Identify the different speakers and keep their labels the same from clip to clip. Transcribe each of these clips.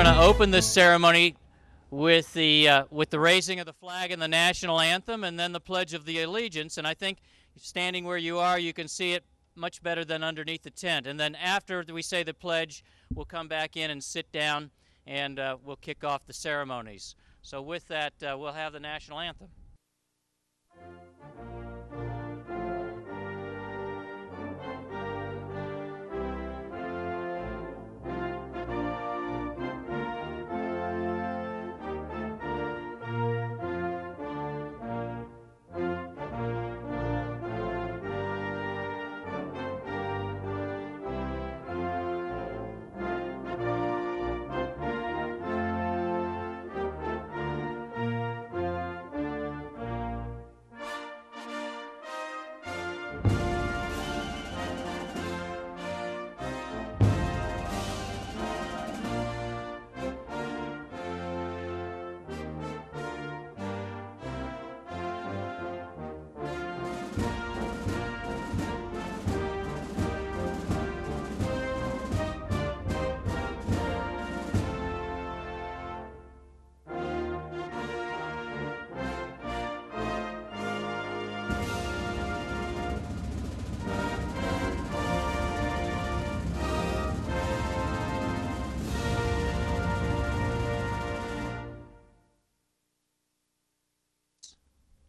Speaker 1: going to open this ceremony with the raising of the flag and the national anthem, and then the Pledge of the Allegiance. And I think standing where you are, you can see it much better than underneath the tent. And then after we say the pledge, we'll come back in and sit down, and we'll kick off the ceremonies. So with that, we'll have the national anthem.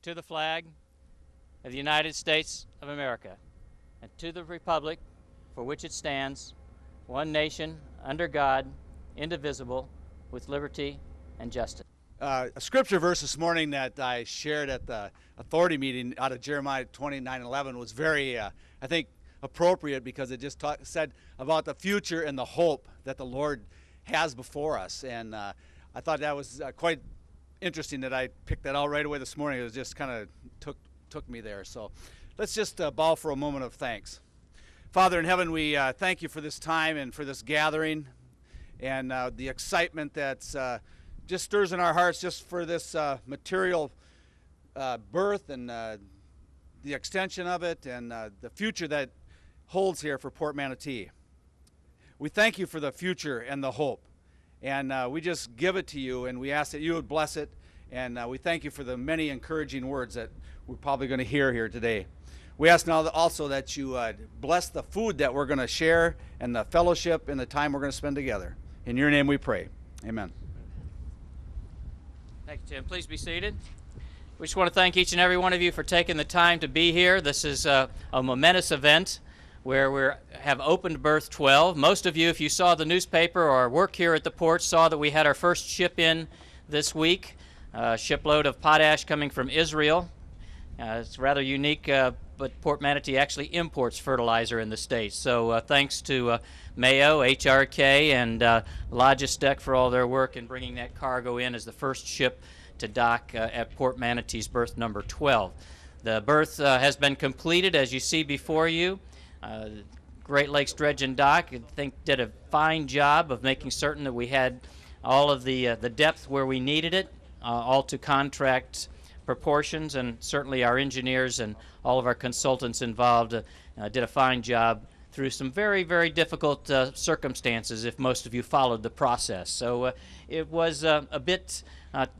Speaker 1: To the flag of the United States of America, and to the republic for which it stands, one nation, under God, indivisible, with liberty and justice.
Speaker 2: A scripture verse this morning that I shared at the authority meeting out of Jeremiah 29:11 was very, I think, appropriate, because it just said about the future and the hope that the Lord has before us. And I thought that was quite interesting that I picked that out right away this morning. It was just kind of took me there. So let's just bow for a moment of thanks. Father in heaven, we thank you for this time and for this gathering, and the excitement that's just stirs in our hearts just for this material birth and the extension of it, and the future that holds here for Port Manatee. We thank you for the future and the hope. And we just give it to you, and we ask that you would bless it. And we thank you for the many encouraging words that we're probably going to hear here today. We ask now also that you bless the food that we're going to share, and the fellowship and the time we're going to spend together. In your name we pray. Amen.
Speaker 1: Thank you, Tim. Please be seated. We just want to thank each and every one of you for taking the time to be here. This is a momentous event where we have opened Berth 12. Most of you, if you saw the newspaper or work here at the port, saw that we had our first ship in this week, a shipload of potash coming from Israel. It's rather unique, but Port Manatee actually imports fertilizer in the States. So thanks to Mayo, HRK, and Logistec for all their work in bringing that cargo in as the first ship to dock at Port Manatee's berth number 12. The berth has been completed, as you see before you. Great Lakes Dredge and Dock, I think, did a fine job of making certain that we had all of the depth where we needed it, all to contract proportions, and certainly our engineers and all of our consultants involved did a fine job through some very, very difficult circumstances, if most of you followed the process. So it was a bit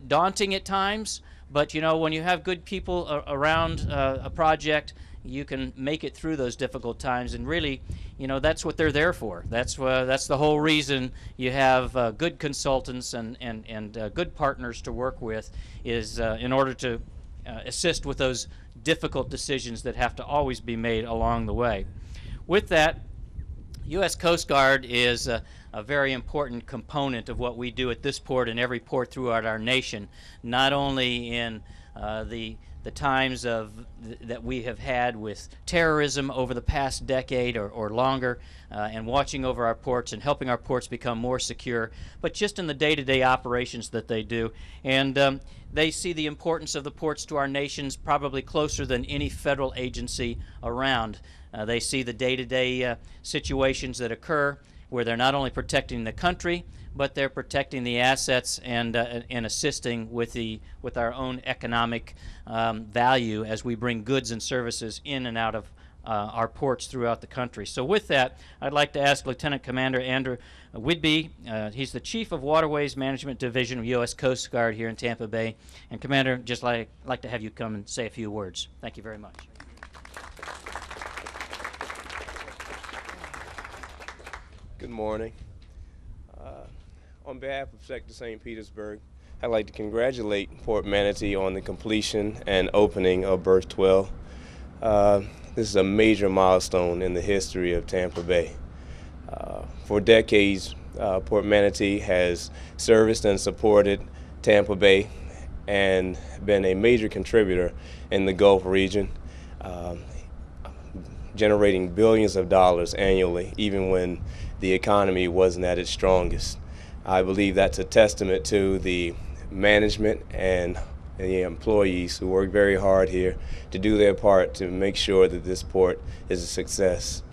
Speaker 1: daunting at times, but you know, when you have good people around a project, you can make it through those difficult times, and really, you know, that's what they're there for. That's the whole reason you have good consultants and good partners to work with, is in order to assist with those difficult decisions that have to always be made along the way. With that, U.S. Coast Guard is a very important component of what we do at this port and every port throughout our nation, not only in the times that we have had with terrorism over the past decade or longer, and watching over our ports and helping our ports become more secure, but just in the day-to-day operations that they do. And they see the importance of the ports to our nations probably closer than any federal agency around. They see the day-to-day situations that occur where they're not only protecting the country, but they're protecting the assets and assisting with our own economic value as we bring goods and services in and out of our ports throughout the country. So with that, I'd like to ask Lieutenant Commander Andrew Whidbey. He's the Chief of Waterways Management Division of U.S. Coast Guard here in Tampa Bay. And Commander, just like to have you come and say a few words. Thank you very much.
Speaker 3: Good morning. On behalf of Sector St. Petersburg, I'd like to congratulate Port Manatee on the completion and opening of Berth 12. This is a major milestone in the history of Tampa Bay. For decades, Port Manatee has serviced and supported Tampa Bay and been a major contributor in the Gulf region, generating billions of dollars annually, even when the economy wasn't at its strongest. I believe that's a testament to the management and the employees who work very hard here to do their part to make sure that this port is a success.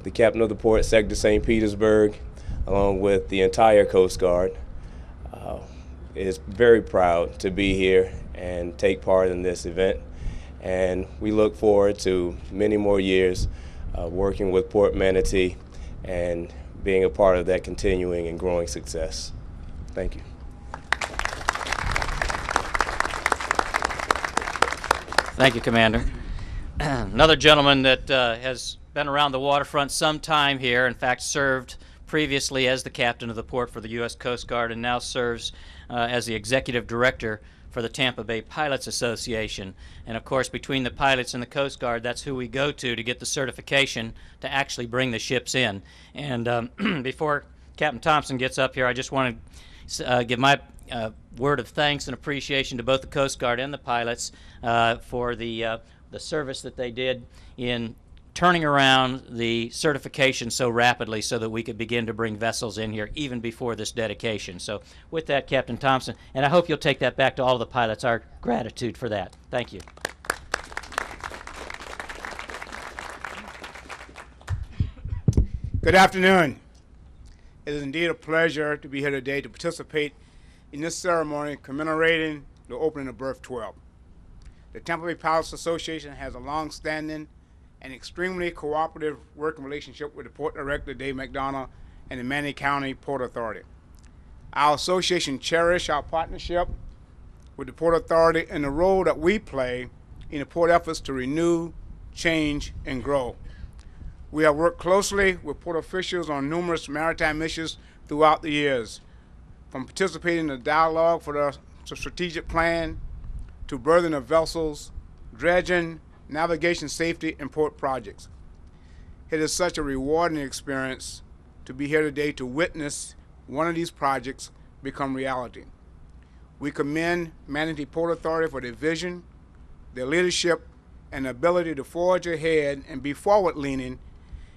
Speaker 3: The captain of the port, Sector St. Petersburg, along with the entire Coast Guard, is very proud to be here and take part in this event. And we look forward to many more years working with Port Manatee and being a part of that continuing and growing success. Thank you.
Speaker 1: Thank you, Commander. Another gentleman that has been around the waterfront some time here, in fact served previously as the captain of the port for the U.S. Coast Guard and now serves as the executive director for the Tampa Bay Pilots Association. And of course, between the pilots and the Coast Guard, that's who we go to get the certification to actually bring the ships in. And before Captain Thompson gets up here, I just want to give my word of thanks and appreciation to both the Coast Guard and the pilots for the service that they did in turning around the certification so rapidly so that we could begin to bring vessels in here even before this dedication. So with that, Captain Thompson, and I hope you'll take that back to all the pilots, our gratitude for that. Thank you.
Speaker 4: Good afternoon. It is indeed a pleasure to be here today to participate in this ceremony commemorating the opening of Berth 12. The Tampa Bay Pilots Association has a long-standing and extremely cooperative working relationship with the Port Director, Dave McDonough, and the Manatee County Port Authority. Our association cherishes our partnership with the Port Authority and the role that we play in the port efforts to renew, change, and grow. We have worked closely with port officials on numerous maritime issues throughout the years, from participating in the dialogue for the strategic plan to berthing of vessels, dredging, navigation safety, and port projects. It is such a rewarding experience to be here today to witness one of these projects become reality. We commend Manatee Port Authority for their vision, their leadership, and ability to forge ahead and be forward-leaning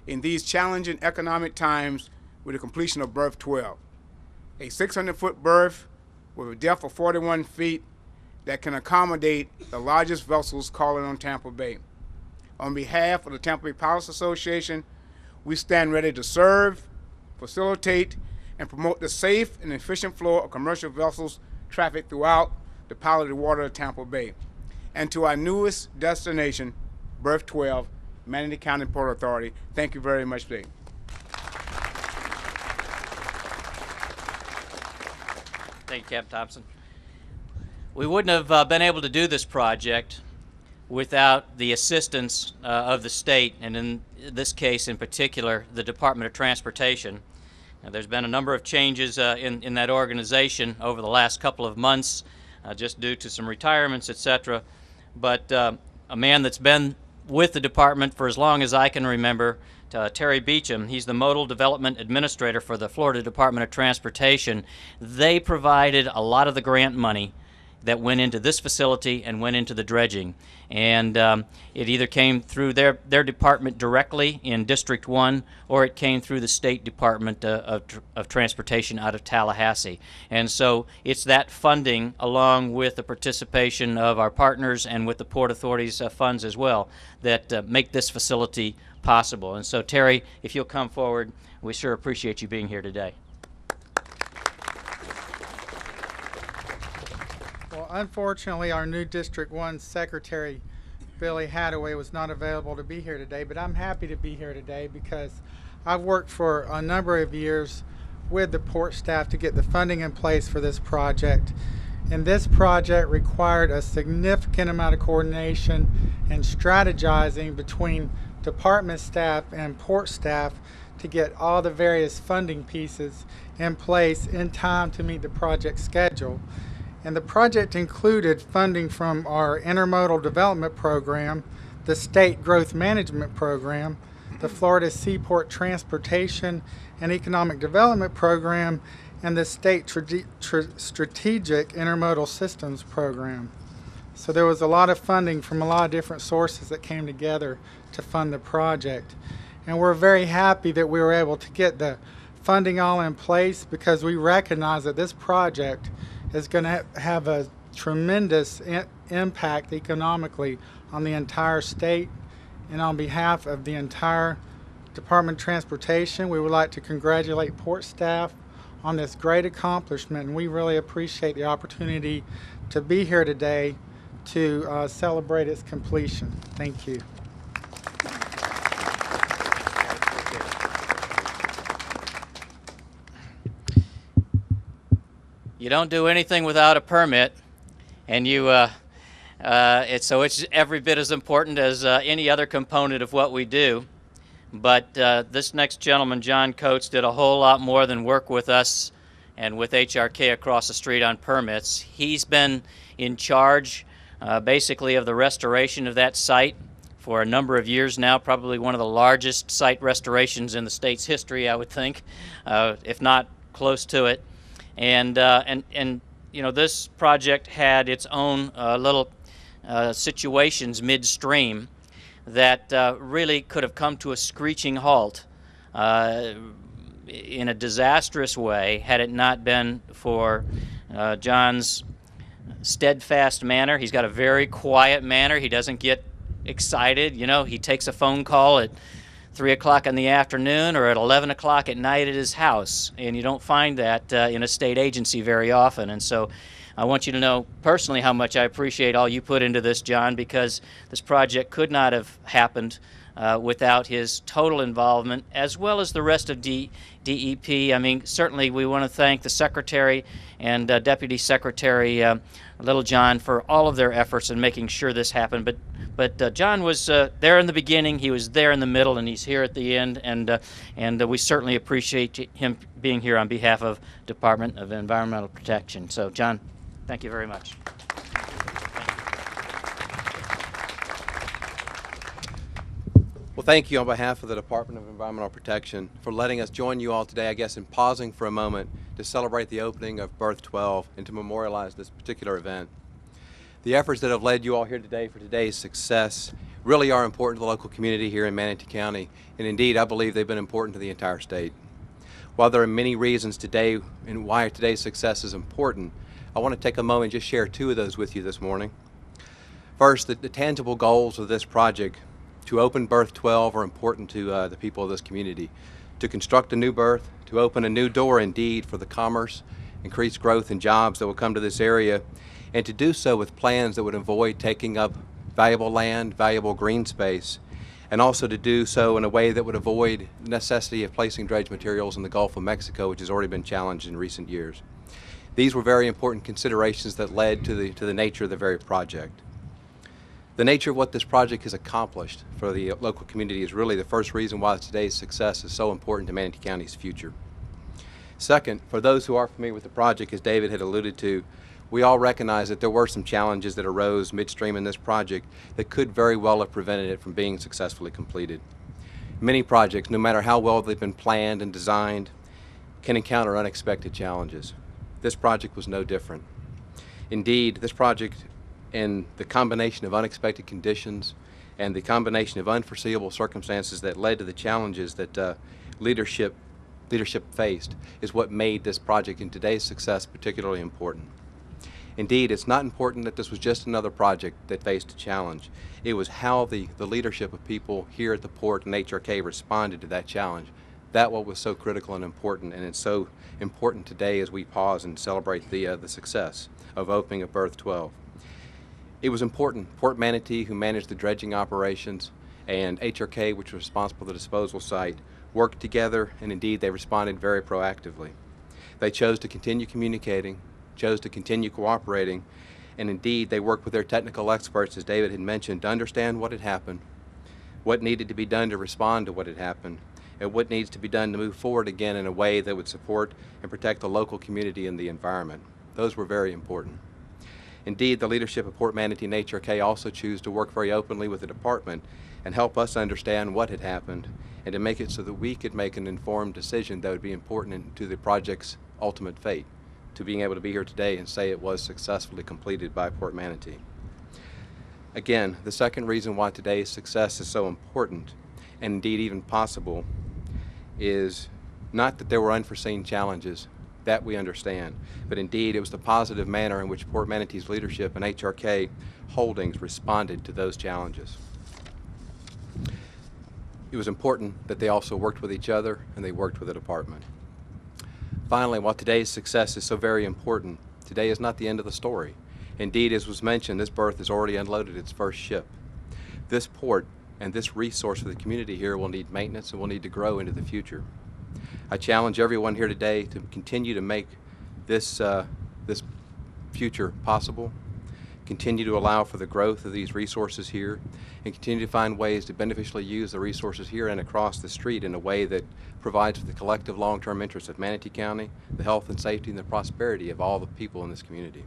Speaker 4: in these challenging economic times with the completion of Berth 12, a 600-foot berth with a depth of 41 feet that can accommodate the largest vessels calling on Tampa Bay. On behalf of the Tampa Bay Pilots Association, we stand ready to serve, facilitate, and promote the safe and efficient flow of commercial vessels traffic throughout the piloted water of Tampa Bay. And to our newest destination, Berth 12, Manatee County Port Authority, thank you very much today.
Speaker 1: Thank you, Captain Thompson. We wouldn't have been able to do this project without the assistance of the state, and in this case in particular, the Department of Transportation. Now, there's been a number of changes in that organization over the last couple of months, just due to some retirements, etc. But a man that's been with the department for as long as I can remember, Terry Beecham. He's the Modal Development Administrator for the Florida Department of Transportation. They provided a lot of the grant money that went into this facility and went into the dredging. And it either came through their department directly in District 1, or it came through the State Department of Transportation out of Tallahassee. And so it's that funding, along with the participation of our partners and with the Port Authority's funds as well, that make this facility possible. And so, Terry, if you'll come forward, we sure appreciate you being here today.
Speaker 5: Well, unfortunately, our new District 1 secretary Billy Hadaway was not available to be here today, but I'm happy to be here today because I've worked for a number of years with the port staff to get the funding in place for this project. And this project required a significant amount of coordination and strategizing between department staff and port staff to get all the various funding pieces in place in time to meet the project schedule. And the project included funding from our Intermodal Development Program, the State Growth Management Program, the Florida Seaport Transportation and Economic Development Program, and the State Strategic Intermodal Systems Program. So there was a lot of funding from a lot of different sources that came together to fund the project. And we're very happy that we were able to get the funding all in place because we recognize that this project is going to have a tremendous impact economically on the entire state. And on behalf of the entire Department of Transportation, we would like to congratulate port staff on this great accomplishment, and we really appreciate the opportunity to be here today to celebrate its completion. Thank you.
Speaker 1: You don't do anything without a permit, and it's every bit as important as any other component of what we do. But this next gentleman, John Coates, did a whole lot more than work with us and with HRK across the street on permits. He's been in charge basically of the restoration of that site for a number of years now, probably one of the largest site restorations in the state's history, I would think, if not close to it. And you know, this project had its own little situations midstream that really could have come to a screeching halt in a disastrous way had it not been for John's steadfast manner. He's got a very quiet manner. He doesn't get excited. You know, he takes a phone call at 3 o'clock in the afternoon or at 11 o'clock at night at his house, and you don't find that in a state agency very often. And so I want you to know personally how much I appreciate all you put into this, John, because this project could not have happened without his total involvement, as well as the rest of DEP. I mean, certainly we want to thank the Secretary and Deputy Secretary Littlejohn for all of their efforts in making sure this happened. But John was there in the beginning, he was there in the middle, and he's here at the end, and we certainly appreciate him being here on behalf of Department of Environmental Protection. So, John, thank you very much.
Speaker 6: Well, thank you on behalf of the Department of Environmental Protection for letting us join you all today, I guess, in pausing for a moment to celebrate the opening of Berth 12 and to memorialize this particular event. The efforts that have led you all here today for today's success really are important to the local community here in Manatee County, and indeed, I believe they've been important to the entire state. While there are many reasons today and why today's success is important, I want to take a moment and just share two of those with you this morning. First, the tangible goals of this project to open Berth 12 are important to the people of this community. To construct a new berth, to open a new door indeed for the commerce, increased growth and jobs that will come to this area, and to do so with plans that would avoid taking up valuable land, valuable green space, and also to do so in a way that would avoid the necessity of placing dredge materials in the Gulf of Mexico, which has already been challenged in recent years. These were very important considerations that led to the nature of the very project. The nature of what this project has accomplished for the local community is really the first reason why today's success is so important to Manatee County's future. Second, for those who are familiar with the project, as David had alluded to, we all recognize that there were some challenges that arose midstream in this project that could very well have prevented it from being successfully completed. Many projects, no matter how well they've been planned and designed, can encounter unexpected challenges. This project was no different. Indeed, this project and the combination of unexpected conditions and the combination of unforeseeable circumstances that led to the challenges that leadership faced is what made this project and today's success particularly important. Indeed, it's not important that this was just another project that faced a challenge. It was how the leadership of people here at the port and HRK responded to that challenge. That what was so critical and important, and it's so important today as we pause and celebrate the success of opening of Berth 12. It was important. Port Manatee, who managed the dredging operations, and HRK, which was responsible for the disposal site, worked together, and indeed they responded very proactively. They chose to continue communicating, chose to continue cooperating, and indeed they worked with their technical experts, as David had mentioned, to understand what had happened, what needed to be done to respond to what had happened, and what needs to be done to move forward again in a way that would support and protect the local community and the environment. Those were very important. Indeed, the leadership of Port Manatee and HRK also choose to work very openly with the department and help us understand what had happened and to make it so that we could make an informed decision that would be important to the project's ultimate fate, to being able to be here today and say it was successfully completed by Port Manatee. Again, the second reason why today's success is so important, and indeed even possible, is not that there were unforeseen challenges, that we understand, but indeed it was the positive manner in which Port Manatee's leadership and HRK Holdings responded to those challenges. It was important that they also worked with each other and they worked with the department. Finally, while today's success is so very important, today is not the end of the story. Indeed, as was mentioned, this berth has already unloaded its first ship. This port and this resource for the community here will need maintenance and will need to grow into the future. I challenge everyone here today to continue to make this future possible, continue to allow for the growth of these resources here, and continue to find ways to beneficially use the resources here and across the street in a way that provides for the collective long-term interests of Manatee County, the health and safety and the prosperity of all the people in this community.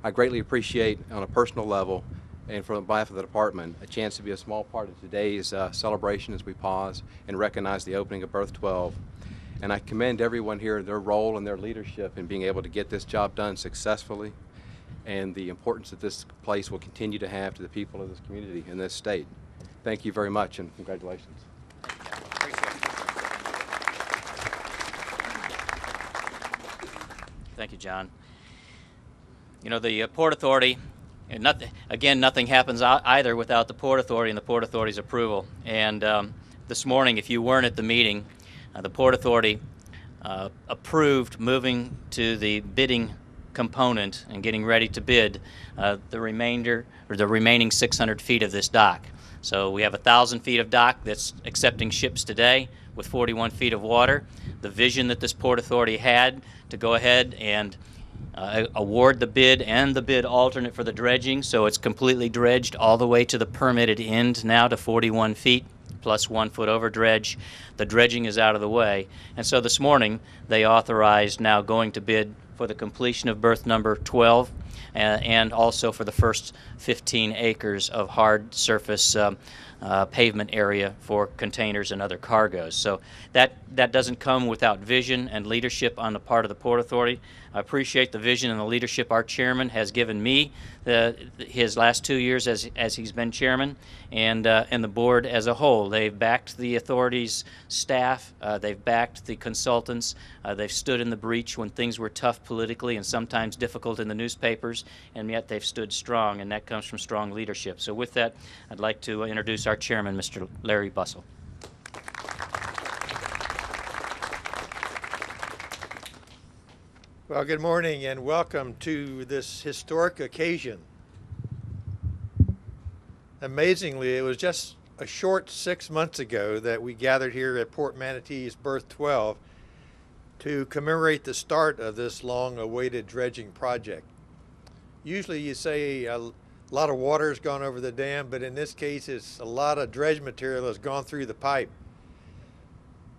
Speaker 6: I greatly appreciate, on a personal level, and from behalf of the department, a chance to be a small part of today's celebration as we pause and recognize the opening of Berth 12. And I commend everyone here, their role and their leadership in being able to get this job done successfully, and the importance that this place will continue to have to the people of this community in this state. Thank you very much, and congratulations.
Speaker 1: Thank you, John. You know, the Port Authority, and nothing happens either without the Port Authority and the Port Authority's approval. And this morning, if you weren't at the meeting, the Port Authority approved moving to the bidding component and getting ready to bid the remaining 600 feet of this dock. So we have 1,000 feet of dock that's accepting ships today with 41 feet of water. The vision that this Port Authority had to go ahead and award the bid and the bid alternate for the dredging, so it's completely dredged all the way to the permitted end now to 41 feet plus 1 foot over dredge. The dredging is out of the way, and so this morning they authorized now going to bid for the completion of berth number 12 and also for the first 15 acres of hard surface pavement area for containers and other cargoes. So that doesn't come without vision and leadership on the part of the Port Authority. I appreciate the vision and the leadership our chairman has given me his last 2 years as he's been chairman, and the board as a whole. They've backed the authority's staff, they've backed the consultants, they've stood in the breach when things were tough politically and sometimes difficult in the newspapers, and yet they've stood strong, and that comes from strong leadership. So with that, I'd like to introduce our chairman, Mr. Larry Bussell.
Speaker 7: Well, good morning and welcome to this historic occasion. Amazingly, it was just a short 6 months ago that we gathered here at Port Manatee's Berth 12 to commemorate the start of this long-awaited dredging project. Usually you say a lot of water has gone over the dam, but in this case it's a lot of dredge material has gone through the pipe.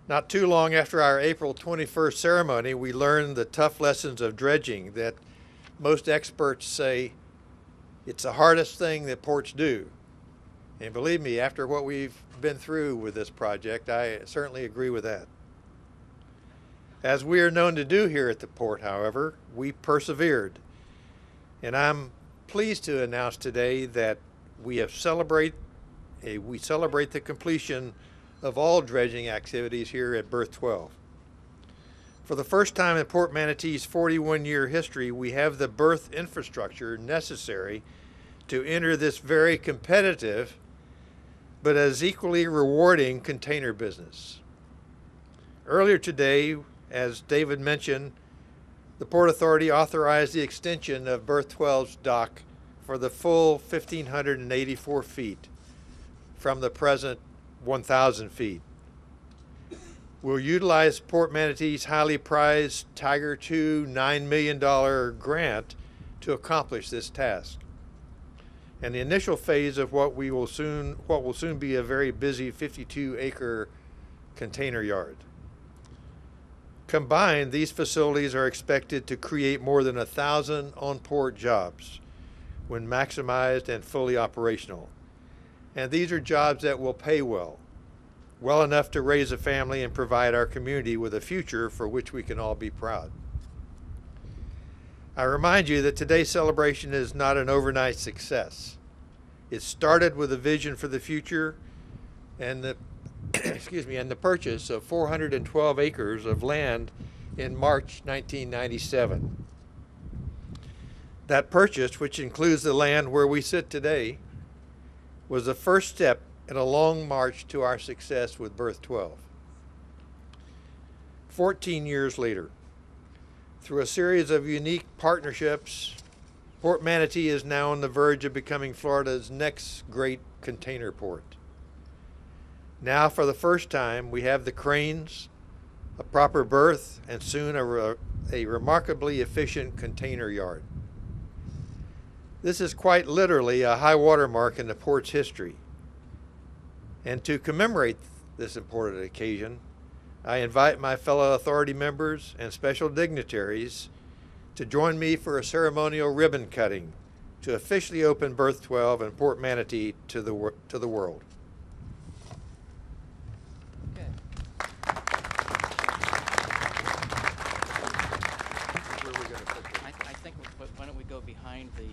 Speaker 7: Not too long after our April 21st ceremony, we learned the tough lessons of dredging that most experts say it's the hardest thing that ports do. And believe me, after what we've been through with this project, I certainly agree with that. As we are known to do here at the port, however, we persevered. And I'm pleased to announce today that we celebrate the completion of all dredging activities here at Berth 12. For the first time in Port Manatee's 41-year history, we have the berth infrastructure necessary to enter this very competitive but as equally rewarding container business. Earlier today, as David mentioned, the Port Authority authorized the extension of Berth 12's dock for the full 1,584 feet from the present 1,000 feet. We'll utilize Port Manatee's highly prized Tiger II $9 million grant to accomplish this task. And the initial phase of what will soon be a very busy 52-acre container yard. Combined, these facilities are expected to create more than 1,000 on-port jobs when maximized and fully operational. And these are jobs that will pay well enough to raise a family and provide our community with a future for which we can all be proud. I remind you that today's celebration is not an overnight success. It started with a vision for the future and the and the purchase of 412 acres of land in March 1997. That purchase, which includes the land where we sit today, was the first step in a long march to our success with Berth 12. 14 years later, through a series of unique partnerships, Port Manatee is now on the verge of becoming Florida's next great container port. Now, for the first time, we have the cranes, a proper berth, and soon a remarkably efficient container yard. This is quite literally a high water mark in the port's history. And to commemorate this important occasion, I invite my fellow authority members and special dignitaries to join me for a ceremonial ribbon cutting to officially open Berth 12 and Port Manatee to the world.
Speaker 1: Why don't we go behind the...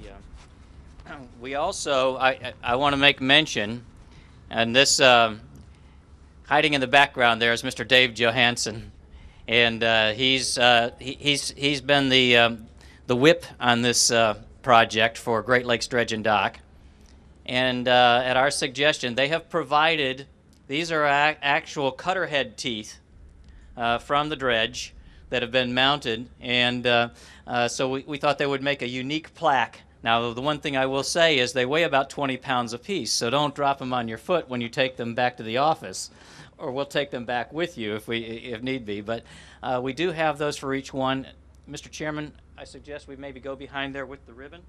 Speaker 1: we also, I want to make mention, and this hiding in the background there is Mr. Dave Johansson, and he's been the whip on this project for Great Lakes Dredge and Dock, and at our suggestion, they have provided, these are actual cutter head teeth from the dredge that have been mounted, and so we thought they would make a unique plaque. Now, the one thing I will say is they weigh about 20 pounds apiece, so don't drop them on your foot when you take them back to the office, or we'll take them back with you if need be. But we do have those for each one. Mr. Chairman, I suggest we maybe go behind there with the ribbon.